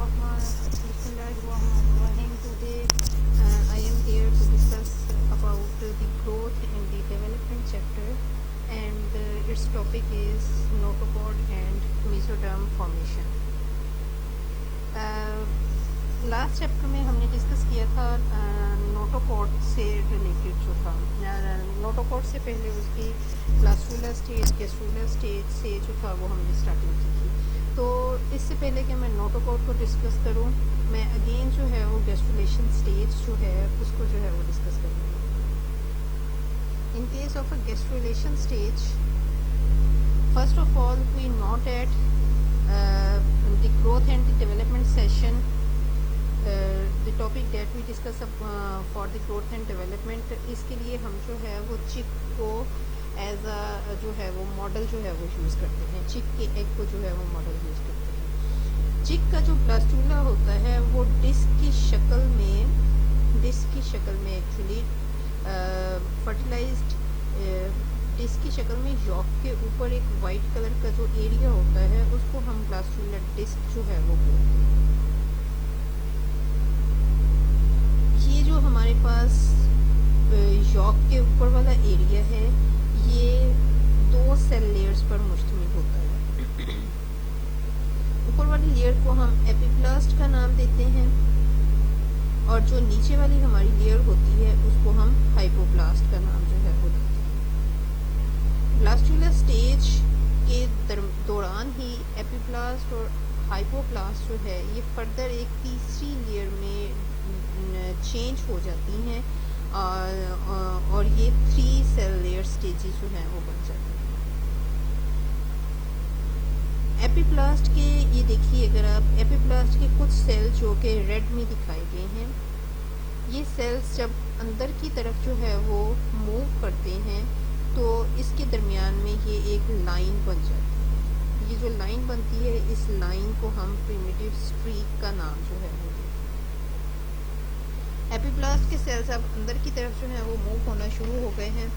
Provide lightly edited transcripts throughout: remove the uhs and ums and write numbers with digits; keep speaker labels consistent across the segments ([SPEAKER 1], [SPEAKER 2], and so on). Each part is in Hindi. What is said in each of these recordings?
[SPEAKER 1] Bismillahirrahmanirrahim. Today I am here to discuss about the growth and the development chapter, and its topic is notochord and mesoderm formation. Last chapter में हमने डिस्कस किया था नोटोकॉर्ड से रिलेटेड जो था। नोटोकॉर्ड से पहले उसकी ब्लास्टुलर स्टेज गैस्ट्रुलर स्टेज से जो था वो हमने स्टार्टिंग की थी। तो इससे पहले कि मैं नोटोकॉर्ड को डिस्कस करूं, मैं अगेन जो है वो गैस्ट्रुलेशन स्टेज जो है उसको जो है वो डिस्कस करूँगी। In case of a gastrulation stage, first of all we note at the growth and the development session, the topic that we discuss for the growth and development। इसके लिए हम जो है वो चिक को एज अ जो है वो मॉडल जो है वो यूज़ करते हैं। चिक के एग को जो है वो मॉडल यूज़ करते हैं। चिक का जो ब्लास्टुला होता है वो डिस्क की शक्ल में एक्चुअली फर्टिलाइज्ड डिस्क की शक्ल में यॉक के ऊपर एक वाइट कलर का जो एरिया होता है उसको हम ब्लास्टुलर डिस्क जो है वो बोलते हैं। ये जो हमारे पास यॉक के ऊपर वाला एरिया है ये 2 सेल लेयर्स पर मुश्तमिल होता है। ऊपर वाली लेयर को हम एपिप्लास्ट का नाम देते हैं और जो नीचे वाली हमारी लेयर होती है उसको हम हाइपोप्लास्ट का नाम जो है वो देते हैं। ब्लास्टुलर स्टेज के दौरान ही एपिप्लास्ट और हाइपोप्लास्ट जो है ये फर्दर एक तीसरी लेयर में चेंज हो जाती हैं और ये 3 सेल लेयर स्टेजेस जो हैं वो बन जाती हैं। एपिप्लास्ट के ये देखिए, अगर आप एपिप्लास्ट के कुछ सेल जो कि रेड में दिखाए गए हैं, ये सेल्स जब अंदर की तरफ जो है वो मूव करते हैं तो इसके दरमियान में ये एक लाइन बन जाती है। ये जो लाइन बनती है इस लाइन को हम प्रिमिटिव स्ट्रीक का नाम जो है वो देते हैं। एपिप्लास्ट के सेल्स अब अंदर की तरफ जो है वो मूव होना शुरू हो गए हैं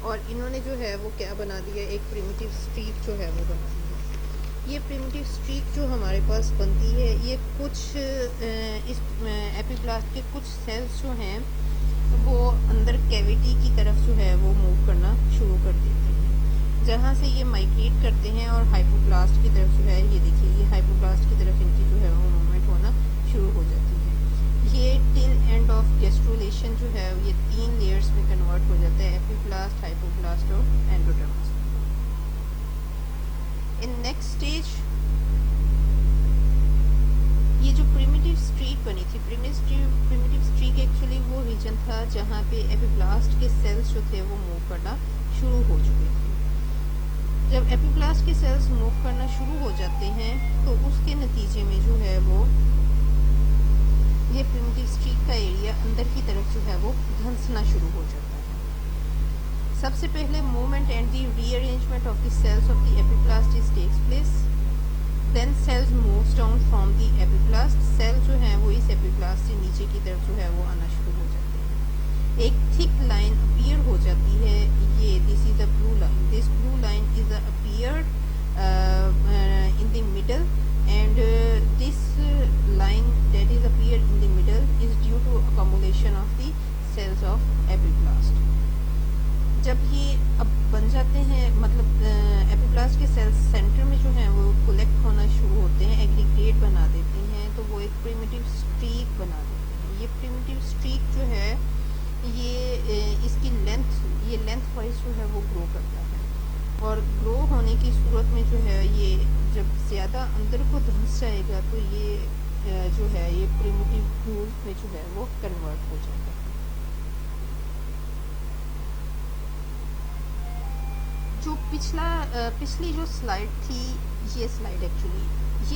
[SPEAKER 1] और इन्होंने जो है वो क्या बना दिया, एक प्रिमिटिव स्ट्रीक जो है वो बना दी है। ये प्रिमिटिव स्ट्रीक जो हमारे पास बनती है ये कुछ इस एपिप्लास्ट के कुछ सेल्स जो हैं वो अंदर कैविटी की तरफ जो है वो मूव करना शुरू कर देते हैं, जहाँ से ये माइग्रेट करते हैं और हाइपोप्लास्ट की तरफ जो है ये देखिए ये हाइपोप्लास्ट की तरफ इनकी जो है वो मूवमेंट होना शुरू हो जाती है। ये टिल एंड ऑफ गैस्ट्रुलेशन जो है ये 3 लेयर्स में कन्वर्ट हो जाता है, एपिप्लास्ट, हाइपोप्लास्ट और एंडोडर्मिस। इन नेक्स्ट स्टेज ये जो प्रिमिटिव स्ट्रीक बनी थी, प्रिमिटिव स्ट्रीक एक्चुअली वो रीजन था जहाँ पे एपिप्लास्ट के सेल्स जो थे वो मूव करना शुरू हो चुके थे। जब एपिप्लास्ट के सेल्स मूव करना शुरू हो जाते हैं तो उसके नतीजे में जो है वो ये प्रिमिटिव स्ट्रीक का एरिया अंदर की तरफ जो है वो धंसना शुरू हो जाता है। सबसे पहले movement and the rearrangement of the cells of the epiblast takes place, then cells moves down from the epiblast. Cell जो है वो इस एपिप्लास्ट से नीचे की तरफ जो है वो आना शुरू हो जाते हैं। एक थिक लाइन अपीयर हो जाती है, ये this is the blue line. This blue line is appeared in the middle and this line that is appear in the middle is due to accumulation of the cells of epiplast। जब ये अब बन जाते हैं, मतलब एपिप्लास्ट के सेल्स सेंटर में जो हैं वो कलेक्ट होना शुरू होते हैं, एग्रीगेट बना देते हैं, तो वो एक प्रिमिटिव स्ट्रीक बना देते हैं। ये प्रिमिटिव स्ट्रीक जो है ये इसकी लेंथ वाइज जो है वो ग्रो करता है और ग्रो होने की सूरत में जो है ये जब ज़्यादा अंदर को धंस जाएगा तो ये जो है ये प्रिमिटिव ग्रूव में जो है वो कन्वर्ट हो जाएगा। जो पिछली जो स्लाइड थी, ये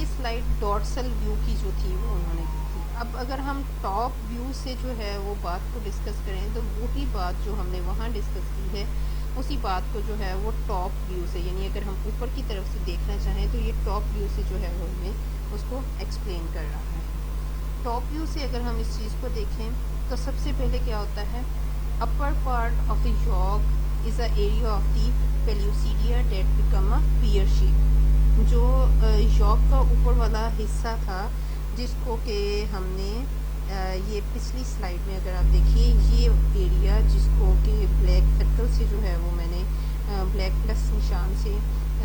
[SPEAKER 1] स्लाइड डॉर्सल व्यू की जो थी वो उन्होंने की थी। अब अगर हम टॉप व्यू से जो है वो बात को डिस्कस करें तो वही बात जो हमने वहाँ डिस्कस की है उसी बात को जो है वो टॉप व्यू से, यानी अगर हम ऊपर की तरफ से देखना चाहें तो ये टॉप व्यू से जो है वो हमें उसको एक्सप्लेन कर रहा है। टॉप व्यू से अगर हम इस चीज़ को देखें तो सबसे पहले क्या होता है, upper part of the yolk is a area of the pellucida that become a pear shape. जो यॉक का ऊपर वाला हिस्सा था जिसको कि हमने ये पिछली स्लाइड में अगर आप देखिए, ये एरिया जिसको कि ब्लैक सर्कल से जो है वो मैंने ब्लैक प्लस निशान से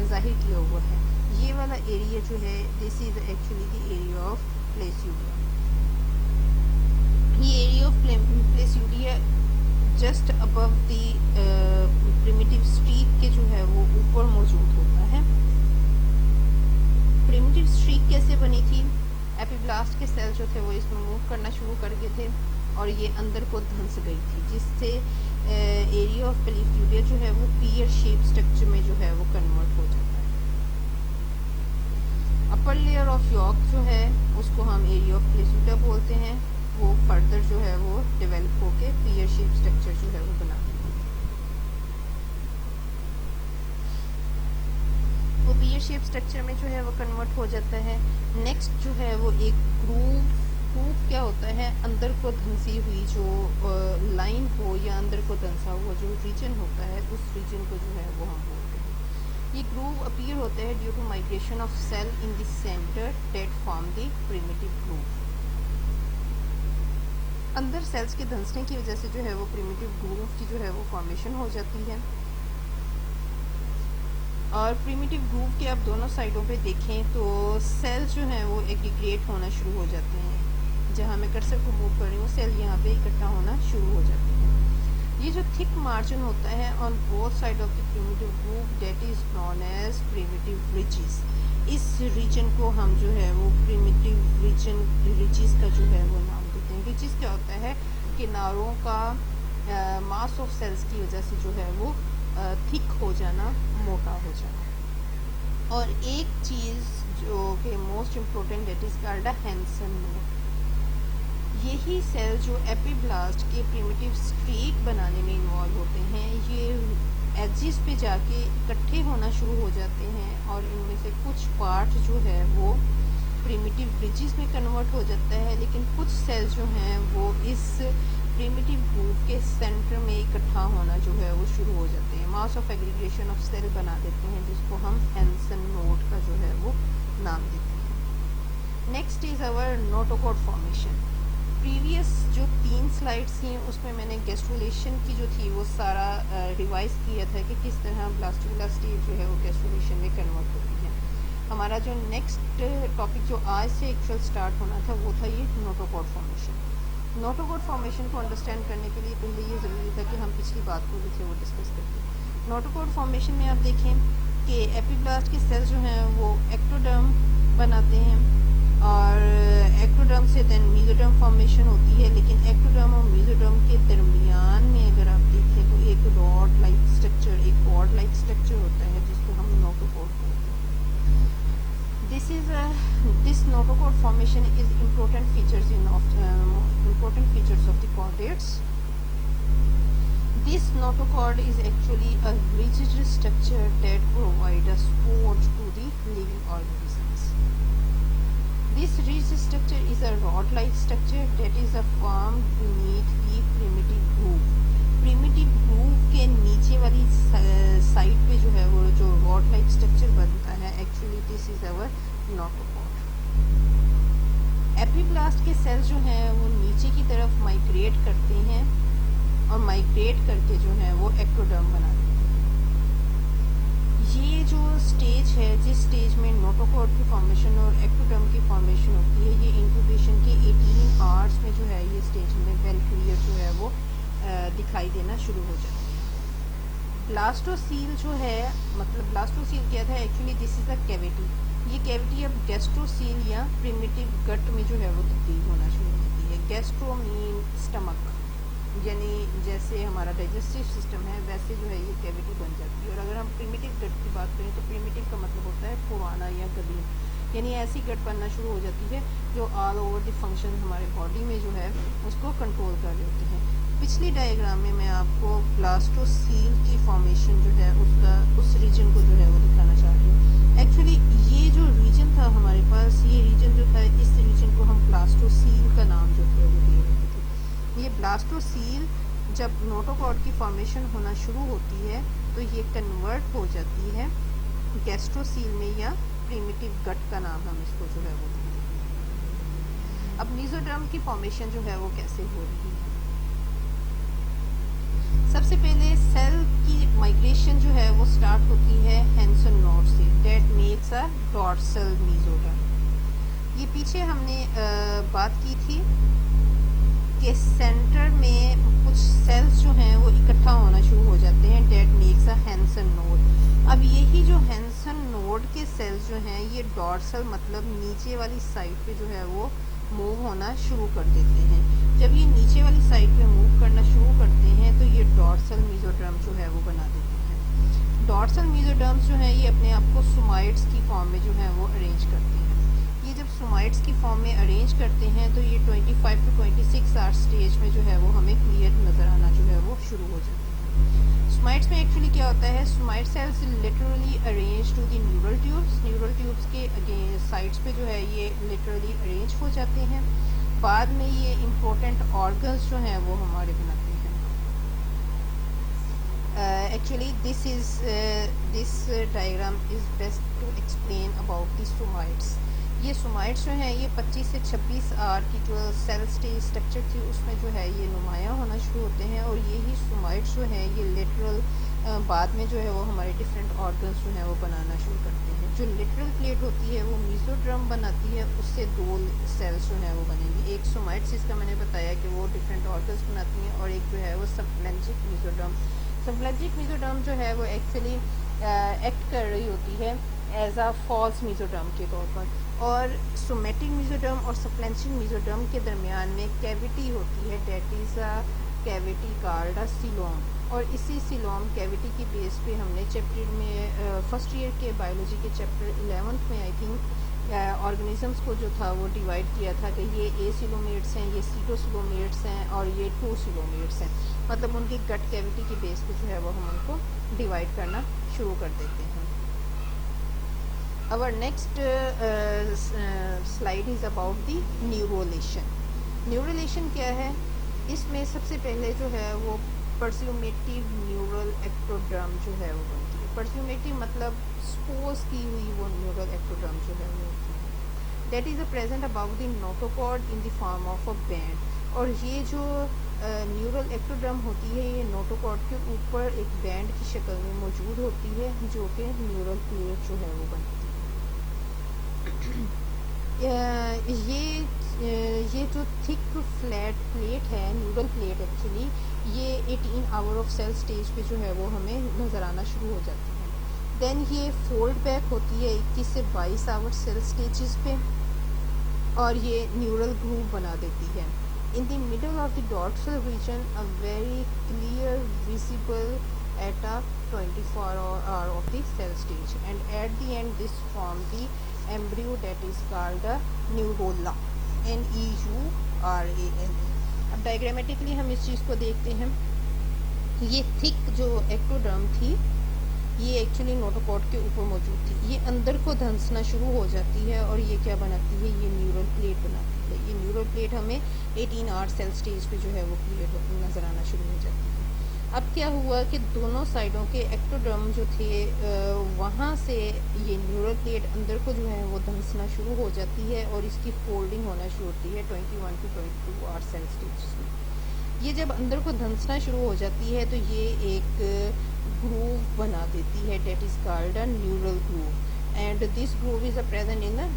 [SPEAKER 1] जाहिर किया हुआ है, ये वाला एरिया जो है this is actually the area of प्लेस्यूडिया। ये एरिया ऑफ प्लेस्यूडिया just above the primitive streak के जो है वो ऊपर मौजूद होता है। प्रिमिटिव स्ट्रीक कैसे बनी थी? एपिब्लास्ट के सेल जो थे वो इसमें मूव करना शुरू कर गए थे और ये अंदर को धंस गई थी, जिससे एरिया ऑफ प्लेस्यूडिया जो है वो पीयर शेप स्ट्रक्चर में जो है वो कन्वर्ट हो जाता है। अपर लेयर ऑफ यॉर्क जो है उसको हम एरिया ऑफ प्लेस्यूडिया बोलते हैं, वो फर्दर जो है वो डेवलप होके पीयर शेप स्ट्रक्चर जो है वो बनाते हैं। वो पीयर शेप स्ट्रक्चर में जो है वो कन्वर्ट हो जाता है। नेक्स्ट जो है वो एक ग्रूव क्या होता है, अंदर को धंसी हुई जो लाइन हो या अंदर को धंसा हुआ जो रीजन होता है, उस रीजन को जो है वो हम बोलते हैं। ये ग्रूव अपीयर होता है due to migration of cell in the centre that form the primitive groove. अंदर सेल्स के धंसने की वजह से जो है वो प्रिमिटिव ग्रूव की जो है वो फॉर्मेशन हो जाती है। और प्रिमिटिव ग्रूव के आप दोनों साइडों पे देखें तो सेल्स जो हैं वो एग्रीगेट होना शुरू हो जाते हैं। जहाँ मैं कर्सर को मूव कर रही हूँ, सेल यहाँ पे इकट्ठा होना शुरू हो जाते हैं। ये जो थिक मार्जिन होता है on both side of the primitive groove that is known as primitive ridges. इस रीजन को हम जो है वो प्रिमिटिव रीजन रिजेस का जो है वो नाम देते हैं। रिजेस क्या होता है? किनारों का मास ऑफ सेल्स की वजह से जो है वो थिक हो जाना, मोटा हो जाना। और एक चीज़ जो कि most important that is called a Hensen node. यही सेल जो एपिब्लास्ट के प्रिमिटिव स्ट्रीक बनाने में इन्वॉल्व होते हैं, ये एजिस पे जाके इकट्ठे होना शुरू हो जाते हैं और इनमें से कुछ पार्ट जो है वो प्रिमिटिव रिजेस में कन्वर्ट हो जाता है, लेकिन कुछ सेल्स जो हैं वो इस प्रिमिटिव ग्रूव के सेंटर में इकट्ठा होना जो है वो शुरू हो जाते हैं। Mass of aggregation of cell बना देते हैं, जिसको हम हैंसन नोड का जो है वो नाम देते हैं। Next is our notochord formation. Previous जो 3 स्लाइड्स थी उसमें मैंने गैस्ट्रुलेशन की जो थी वो सारा रिवाइज किया था कि किस तरह ब्लास्टुला स्टेज जो है वो गैस्ट्रुलेशन में कन्वर्ट होती है। हमारा जो नेक्स्ट टॉपिक जो आज से एक्चुअल स्टार्ट होना था वो था ये नोटोकॉड फॉर्मेशन। नोटोकॉड फॉर्मेशन को अंडरस्टैंड करने के लिए पहले ये ज़रूरी था कि हम पिछली बात को जो थे वो डिस्कस करते। नोटोकॉड फॉर्मेशन में आप देखें कि एपिब्लास्ट के सेल्स जो हैं वो एक्टोडर्म बनाते हैं और एक्टोडर्म से देन मेसोडर्म फॉर्मेशन होती है, लेकिन एक्टोडर्म और मेसोडर्म के दरमियान में अगर आप देखें तो एक रॉड लाइक स्ट्रक्चर, एक कॉर्ड लाइक स्ट्रक्चर होता है जिसको हम नोटोकॉड बोलते हैं। This notochord formation is important features of the chordates. This notochord is actually a rigid structure that provides a support to the living organisms. This rigid structure is a rod-like structure that is formed beneath the primitive groove. Primitive groove के नीचे वाली साइड पे जो है वो जो रॉड लाइक स्ट्रक्चर बनता है, actually this is our notochord. Epiblast के सेल्स जो हैं वो नीचे की तरफ माइग्रेट करते हैं और माइग्रेट करके जो है वो एक्टोडर्म बना देते हैं। ये जो स्टेज है, जिस स्टेज में नोटोकॉड की फॉर्मेशन और एक्टोडर्म की फॉर्मेशन होती है, ये इंक्यूबेशन के 18 आवर्स में जो है ये स्टेज में वेल क्लियर जो है वो दिखाई देना शुरू हो जाती है। ब्लास्टोसील जो है, मतलब ब्लास्टोसील क्या था? Actually this is a cavity. ये कैविटी अब गैस्ट्रोसील या प्रिमिटिव गट में जो है वो तब्दील होना शुरू होती है। गैस्ट्रो मीन स्टमक, यानी जैसे हमारा डाइजेस्टिव सिस्टम है वैसे जो है ये कैविटी बन जाती है। और अगर हम प्रिमिटिव गट की बात करें तो प्रिमिटिव का मतलब होता है पुराना या कदीम, यानी ऐसी गट बनना शुरू हो जाती है जो ऑल ओवर द फंक्शन हमारे बॉडी में जो है उसको कंट्रोल कर रहे होते हैं। पिछली डायग्राम में मैं आपको ब्लास्टोसील की फॉर्मेशन जो है उसका उस रीजन को जो है वो दिखाना चाह रही हूँ। एक्चुअली ये जो रीजन था हमारे पास, ये रीजन जो था, इस रीजन को हम ब्लास्टोसील का नाम जो थे वो दे रहे थे। ये ब्लास्टोसील जब नोटोकॉड की फॉर्मेशन होना शुरू होती है तो ये कन्वर्ट हो जाती है गैस्ट्रोसील में या प्रिमिटिव गट का नाम हम इसको जो है वो देते हैं। अब मीजोडर्म की फॉर्मेशन जो है वो कैसे हो रही है। सबसे पहले सेल की माइग्रेशन जो है वो स्टार्ट होती है हेंसन नोड से, that makes a dorsal mesoderm. ये पीछे हमने बात की थी कि सेंटर में कुछ सेल्स जो हैं वो इकट्ठा होना शुरू हो जाते हैं, that makes a Henson node. अब यही जो हेंसन नोड के सेल्स जो हैं ये डॉर्सल मतलब नीचे वाली साइड पे जो है वो मूव होना शुरू कर देते हैं। जब ये नीचे वाली साइड पे मूव करना शुरू करते हैं तो ये डॉर्सल मीजोडर्म जो है वो बना देते हैं। डॉर्सल मीजोडर्म्स जो है ये अपने आप को सोमाइट्स की फॉर्म में जो है वो अरेंज करते हैं। ये जब सोमाइट्स की फॉर्म में अरेंज करते हैं तो ये 25 to 26 आवर स्टेज में जो है वो हमें क्लियर नज़र आना जो है वो शुरू हो जाते हैं। सोमाइट्स में एक्चुअली क्या होता है, somite cells literally arrange to the neural tubes. Neural tubes के अगेंस्ट साइड्स पे जो है ये लिटरली अरेंज हो जाते हैं। बाद में ये इम्पोर्टेंट ऑर्गन्स जो हैं वो हमारे बनाते हैं। Actually this diagram is best to explain about the somites. ये सोमाइट्स जो हैं ये 25 से 26 आवर की जो सेल स्टेज स्ट्रक्चर थी उसमें जो है ये नुमायाँ होना शुरू होते हैं, और यही सोमाइट्स जो हैं ये लिटरल बाद में जो है वो हमारे डिफरेंट ऑर्गन्स जो हैं वो बनाना शुरू करते हैं। जो लिटरल प्लेट होती है वो मीजोड्रम बनाती है, उससे दो सेल्स जो हैं वो बनेंगी। एक सोमाइट्स जिसका मैंने बताया कि वो डिफरेंट ऑर्गन्स बनाती हैं, और एक जो है वो सबप्लेजिक मीजोड्रम। सबप्लेजिक मीजोड्रम जो है वो एक्चुअली एक्ट कर रही होती है एज अ फॉल्स मीजोड्रम के तौर पर, और सोमेटिक मीजोड्रम और सबप्लेजिक मीजोड्रम के दरमियान में कैविटी होती है, that is a cavity called a coelom. और इसी सीलोम कैविटी की बेस पे हमने चैप्टर में फर्स्ट ईयर के बायोलॉजी के चैप्टर 11th में आई थिंक ऑर्गेनिजम्स को जो था वो डिवाइड किया था कि ये एसिलोमेट्स हैं, ये सीटोसिलोमेट्स हैं, और ये टूसिलोमेट्स हैं। मतलब उनकी गट कैविटी की बेस पे जो है वो हम उनको डिवाइड करना शुरू कर देते हैं। Our next slide is about the न्यूरोलेशन। न्यूरोलेशन क्या है, इसमें सबसे पहले जो है वो परस्यूमेटिव न्यूरल एक्टोड्रम जो है वो बनती है। परस्यूमेटिव मतलब स्पोज की हुई वो न्यूरल एक्टोड्रम जो है वो होती है, that is a present about the notochord in the form of a band. और ये जो न्यूरल एक्टोड्रम होती है ये नोटोकॉर्ड के ऊपर एक बैंड की शक्ल में मौजूद होती है, जो कि न्यूरल प्लेट जो है वो बनती है। ये जो थिक फ्लैट प्लेट है, न्यूरल प्लेट एक्चुअली ये 18 आवर ऑफ सेल स्टेज पे जो है वो हमें नज़र आना शुरू हो जाती है। देन ये फोल्ड बैक होती है 21 से 22 आवर सेल स्टेजेस पे, और ये न्यूरल ग्रूव बना देती है। In the middle of the dorsal region a very clear visible at a 24 hour of the cell stage, and at the end this form the embryo that is called a neurola, NEURAL। अब डायग्रामेटिकली हम इस चीज़ को देखते हैं। ये थिक जो एक्टोडर्म थी ये एक्चुअली नोटोकॉर्ड के ऊपर मौजूद थी, ये अंदर को धंसना शुरू हो जाती है, और ये क्या बनाती है, ये न्यूरल प्लेट बनाती है। ये न्यूरल प्लेट हमें 18 आवर सेल स्टेज पे जो है वो क्लियर नज़र आना शुरू हो जाती है। अब क्या हुआ कि दोनों साइडों के एक्टोडर्म जो थे वहाँ से ये न्यूरल प्लेट अंदर को जो है वो धंसना शुरू हो जाती है, और इसकी फोल्डिंग होना शुरू होती है 21 to 22 आवर सेल स्टेज में। ये जब अंदर को धंसना शुरू हो जाती है तो ये एक ग्रूव बना देती है, that is called a neural groove, and this groove is a present in the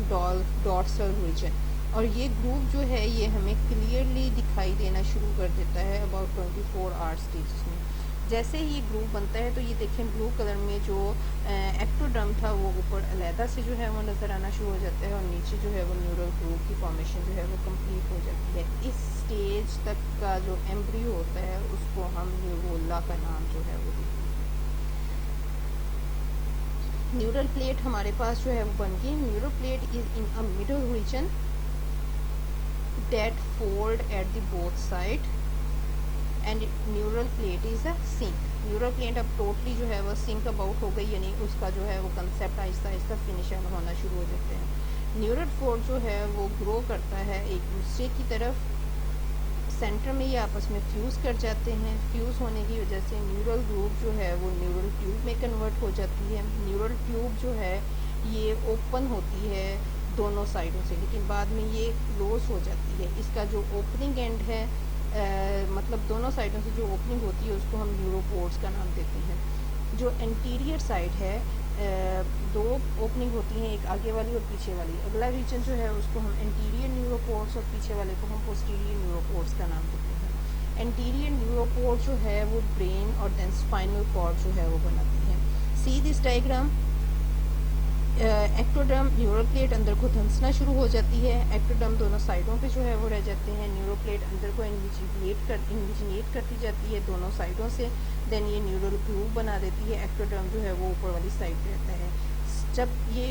[SPEAKER 1] dorsal region. और ये ग्रूव जो है ये हमें क्लियरली दिखाई देना शुरू कर देता है अबाउट 24 आवर स्टेज में। जैसे ही ये ग्रूव बनता है तो ये देखें ब्लू कलर में जो एक्टोडर्म था वो ऊपर अलहदा से जो है वो नज़र आना शुरू हो जाता है, और नीचे जो है वो न्यूरल ग्रूव की फॉर्मेशन जो है वो कंप्लीट हो जाती है। इस स्टेज तक का जो एम्ब्रियो होता है उसको हम न्यूरोला का नाम जो है वो देते हैं। न्यूरल प्लेट हमारे पास जो है वो बन गई। Neural plate is in a middle region that fold at the both side, and neural plate is a sink। Neural plate अब टोटली जो है वो सिंक अबाउट हो गई, यानी उसका जो है वो कंसेप्ट आहिस्ता आहिस्ता फिनिश होना शुरू हो जाते हैं। न्यूरल फोल्ड जो है वो ग्रो करता है एक दूसरे की तरफ, सेंटर में ये आपस में फ्यूज़ कर जाते हैं। फ्यूज़ होने की वजह से न्यूरल ग्रूव जो है वो न्यूरल ट्यूब में कन्वर्ट हो जाती है। न्यूरल ट्यूब जो है ये ओपन होती है दोनों साइडों से, लेकिन बाद में ये क्लोज हो जाती है। इसका जो ओपनिंग एंड है मतलब दोनों साइडों से जो ओपनिंग होती है उसको हम न्यूरोपोर्स का नाम देते हैं। जो एंटीरियर साइड है दो ओपनिंग होती हैं, एक आगे वाली और पीछे वाली। अगला रीजन जो है उसको हम एंटीरियर न्यूरोपोर्स और पीछे वाले को हम पोस्टीरियर न्यूरोपोर्स का नाम देते हैं। एंटीरियर न्यूरोपोर्स जो है वो ब्रेन और देन स्पाइनल कॉर्ड जो है वो बनाती हैं। See this diagram, ectoderm neural plate अंदर को धंसना शुरू हो जाती है। एक्टोडर्म दोनों साइडों पे जो है वो रह जाते हैं। न्यूरल प्लेट अंदर को इन्विजिनेट करती जाती है दोनों साइडों से। देन ये न्यूरल ग्रूव बना देती है। एक्टोडर्म जो है वो ऊपर वाली साइड पे रहता है। जब ये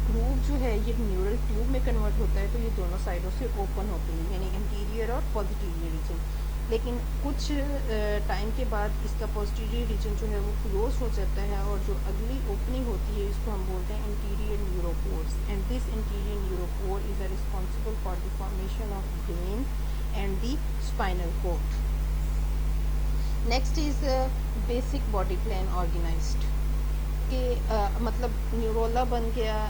[SPEAKER 1] ग्रूव जो है ये न्यूरल ट्यूब में कन्वर्ट होता है तो ये दोनों साइडों से ओपन होती है, यानी एंटीरियर और पोस्टीरियर रीजन। लेकिन कुछ टाइम के बाद इसका पोस्टीरियर रीजन जो है वो क्लोज हो जाता है और जो अगली ओपनिंग होती है इसको हम बोलते हैं anterior neuropores. And this anterior neuropore is a responsible for the formation of brain and the spinal cord. Next is basic body plan organized के मतलब न्यूरोला बन गया,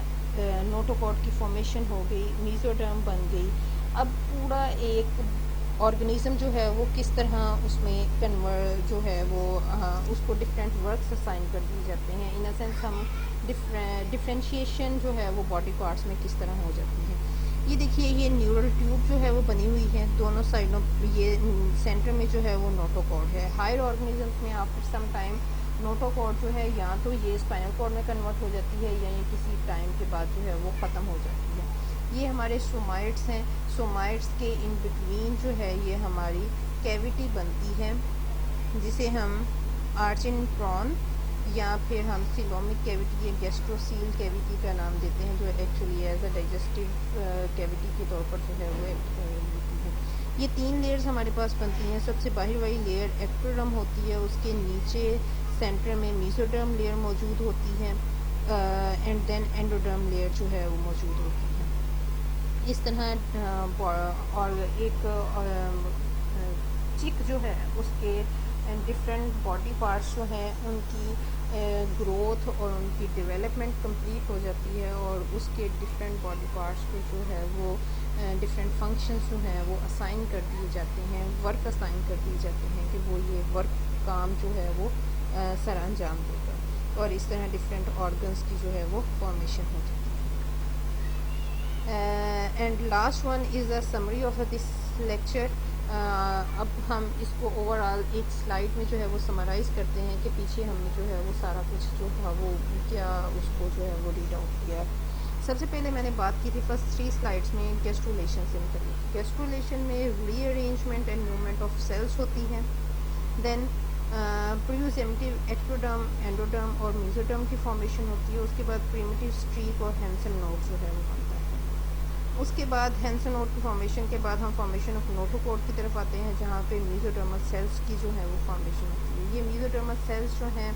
[SPEAKER 1] नोटोकॉर्ड की फॉर्मेशन हो गई, मीजोडर्म बन गई। अब पूरा एक ऑर्गेनिज्म जो है वो किस तरह उसमें कन्वर्ट जो है वो उसको डिफरेंट वर्क्स असाइन कर दिए जाते हैं। इन अ सेंस हम डिफ्रेंशिएशन जो है वो बॉडी पार्ट्स में किस तरह हो जाती है। ये देखिए ये न्यूरल ट्यूब जो है वो बनी हुई है दोनों साइडों, ये सेंटर में जो है वो नोटोकॉर्ड है। हायर ऑर्गेनिजम्स में आफ्टर सम टाइम नोटोकॉर्ड जो है या तो ये स्पाइनल कॉर्ड में कन्वर्ट हो जाती है या ये किसी टाइम के बाद जो है वो ख़त्म हो जाती है। ये हमारे सोमाइट्स हैं। सोमाइट्स के इन बिटवीन जो है ये हमारी कैविटी बनती है जिसे हम आर्चिनप्रॉन या फिर हम सिलोमिक कैविटी या गैस्ट्रोसील कैविटी का नाम देते हैं, जो actually as a digestive cavity के तौर पर जो है वो होती है। ये 3 लेयर्स हमारे पास बनती हैं। सबसे बाहर वाली लेयर एक्टोडर्म होती है, उसके नीचे सेंटर में मीजोडर्म लेयर मौजूद होती है एंड देन एंडोडर्म लेयर जो है वो मौजूद होती है। इस तरह और एक चिक जो है उसके डिफरेंट बॉडी पार्ट्स जो हैं उनकी ग्रोथ और उनकी डेवलपमेंट कंप्लीट हो जाती है और उसके डिफरेंट बॉडी पार्ट्स को जो है वो डिफरेंट फंक्शंस जो हैं वो असाइन कर दिए जाते हैं, वर्क असाइन कर दिए जाते हैं कि वो ये वर्क काम जो है वो सर अंजाम देगा और इस तरह डिफरेंट ऑर्गन्स की जो है वो फॉर्मेशन हो जाती है। And last one is a summary of this lecture. अब हम इसको ओवरऑल एक स्लाइड में जो है वो समराइज़ करते हैं कि पीछे हमने जो है वो सारा कुछ जो था वो क्या उसको जो है वो रीड आउट किया। सबसे पहले मैंने बात की थी फर्स्ट 3 स्लाइड्स में गैस्ट्रुलेशन से मुतल्लिक़। गैस्ट्रुलेशन में rearrangement and movement of cells होती है। देन प्रीयूसेप्टिव एक्टोडर्म, एंडोडर्म और मेसोडर्म की फॉर्मेशन होती है। उसके बाद प्रिमिटिव स्ट्रीक और हैंसन नोड जो है वो बनता है। उसके बाद हैंसन नोड की फॉर्मेशन के बाद हम फॉर्मेशन ऑफ नोटोकॉर्ड की तरफ आते हैं जहाँ पे मेसोडर्मल सेल्स की जो है वो फॉर्मेशन होती है। ये मेसोडर्मल सेल्स जो हैं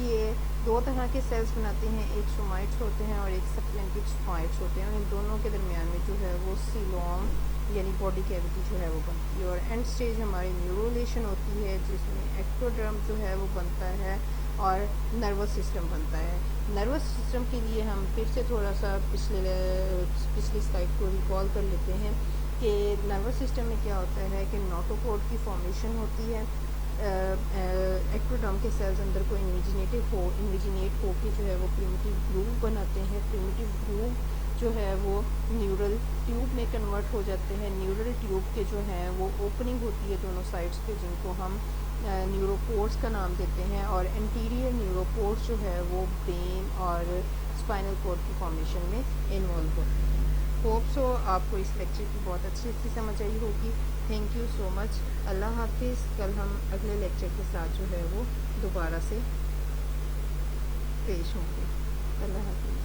[SPEAKER 1] ये 2 तरह के सेल्स बनाते हैं, एक सोमाइट्स होते हैं और एक सप्लेंटिक स्पाइट्स होते हैं और इन दोनों के दरमियान में जो है वो सीलोम यानी बॉडी कैविटी जो है वो बनती है। और एंड स्टेज हमारी न्यूरोलेशन होती है जिसमें एक्टोडर्म जो है वो बनता है और नर्वस सिस्टम बनता है। नर्वस सिस्टम के लिए हम फिर से थोड़ा सा पिछली स्लाइड को रिकॉल कर लेते हैं कि नर्वस सिस्टम में क्या होता है कि नोटोकॉर्ड की फॉर्मेशन होती है। एक्टोडर्म के सेल्स अंदर को इन्विजिनेट हो के जो है वो प्रिमिटिव ग्रूव बनाते हैं। प्रिमिटिव ग्रूव जो है वो न्यूरल ट्यूब में कन्वर्ट हो जाते हैं। न्यूरल ट्यूब के जो हैं वो ओपनिंग होती है दोनों साइड्स पे जिनको हम न्यूरोपोर्स का नाम देते हैं और एंटीरियर न्यूरोपोर्स जो है वो ब्रेन और स्पाइनल कॉर्ड की फॉर्मेशन में इन्वॉल्व होते हैं। होप सो आपको इस लेक्चर की बहुत अच्छी समझ आई होगी। Thank you so much. अल्लाह हाफिज़। कल हम अगले लेक्चर के साथ जो है वो दोबारा से पेश होंगे। अल्लाह हाफिज़।